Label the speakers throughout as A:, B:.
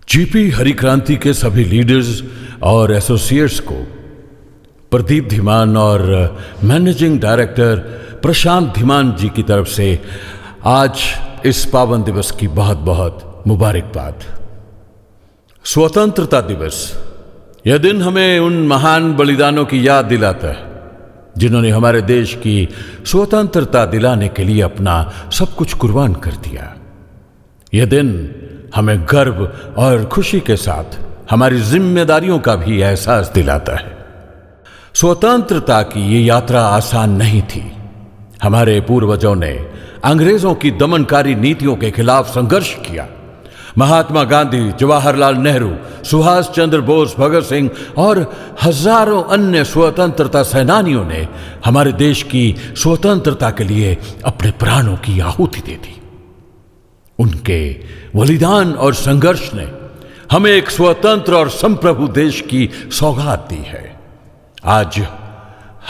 A: GP हरी क्रांति के सभी लीडर्स और एसोसिएट्स को प्रदीप धीमान और मैनेजिंग डायरेक्टर प्रशांत धीमान जी की तरफ से आज इस पावन दिवस की बहुत बहुत मुबारकबाद। स्वतंत्रता दिवस, यह दिन हमें उन महान बलिदानों की याद दिलाता है जिन्होंने हमारे देश की स्वतंत्रता दिलाने के लिए अपना सब कुछ कुर्बान कर दिया। यह दिन हमें गर्व और खुशी के साथ हमारी जिम्मेदारियों का भी एहसास दिलाता है। स्वतंत्रता की ये यात्रा आसान नहीं थी। हमारे पूर्वजों ने अंग्रेजों की दमनकारी नीतियों के खिलाफ संघर्ष किया। महात्मा गांधी, जवाहरलाल नेहरू, सुभाष चंद्र बोस, भगत सिंह और हजारों अन्य स्वतंत्रता सेनानियों ने हमारे देश की स्वतंत्रता के लिए अपने प्राणों की आहुति दे दी। उनके बलिदान और संघर्ष ने हमें एक स्वतंत्र और संप्रभु देश की सौगात दी है। आज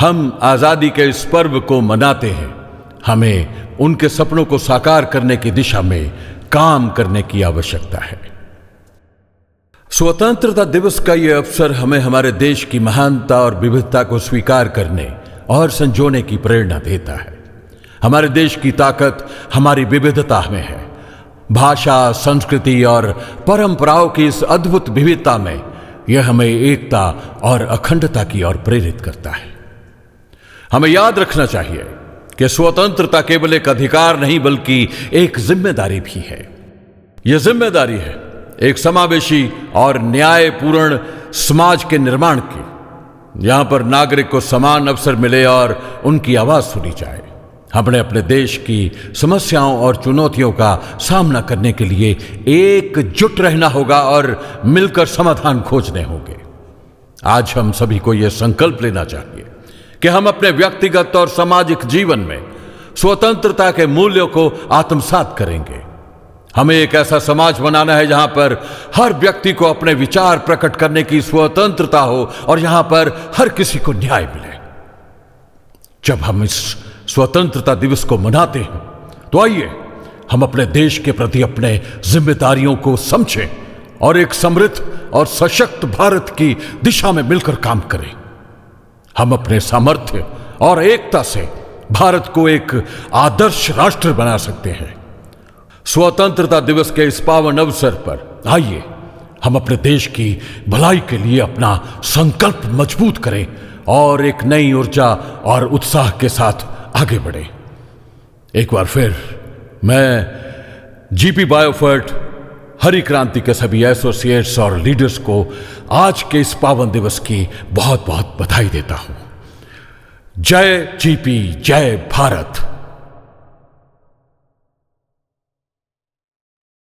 A: हम आजादी के इस पर्व को मनाते हैं। हमें उनके सपनों को साकार करने की दिशा में काम करने की आवश्यकता है। स्वतंत्रता दिवस का यह अवसर हमें हमारे देश की महानता और विविधता को स्वीकार करने और संजोने की प्रेरणा देता है। हमारे देश की ताकत हमारी विविधता में है। भाषा, संस्कृति और परंपराओं की इस अद्भुत विविधता में यह हमें एकता और अखंडता की ओर प्रेरित करता है। हमें याद रखना चाहिए कि स्वतंत्रता केवल एक अधिकार नहीं बल्कि एक जिम्मेदारी भी है। यह जिम्मेदारी है एक समावेशी और न्यायपूर्ण समाज के निर्माण की, जहां पर नागरिक को समान अवसर मिले और उनकी आवाज सुनी जाए। हमने अपने देश की समस्याओं और चुनौतियों का सामना करने के लिए एकजुट रहना होगा और मिलकर समाधान खोजने होंगे। आज हम सभी को यह संकल्प लेना चाहिए कि हम अपने व्यक्तिगत और सामाजिक जीवन में स्वतंत्रता के मूल्यों को आत्मसात करेंगे। हमें एक ऐसा समाज बनाना है जहां पर हर व्यक्ति को अपने विचार प्रकट करने की स्वतंत्रता हो और यहां पर हर किसी को न्याय मिले। जब हम इस स्वतंत्रता दिवस को मनाते हैं तो आइए हम अपने देश के प्रति अपने जिम्मेदारियों को समझें और एक समृद्ध और सशक्त भारत की दिशा में मिलकर काम करें। हम अपने सामर्थ्य और एकता से भारत को एक आदर्श राष्ट्र बना सकते हैं। स्वतंत्रता दिवस के इस पावन अवसर पर आइए हम अपने देश की भलाई के लिए अपना संकल्प मजबूत करें और एक नई ऊर्जा और उत्साह के साथ आगे बढ़े। एक बार फिर मैं जीपी बायोफर्ट हरी क्रांति के सभी एसोसिएट्स और लीडर्स को आज के इस पावन दिवस की बहुत बहुत बधाई देता हूं। जय जीपी, जय भारत।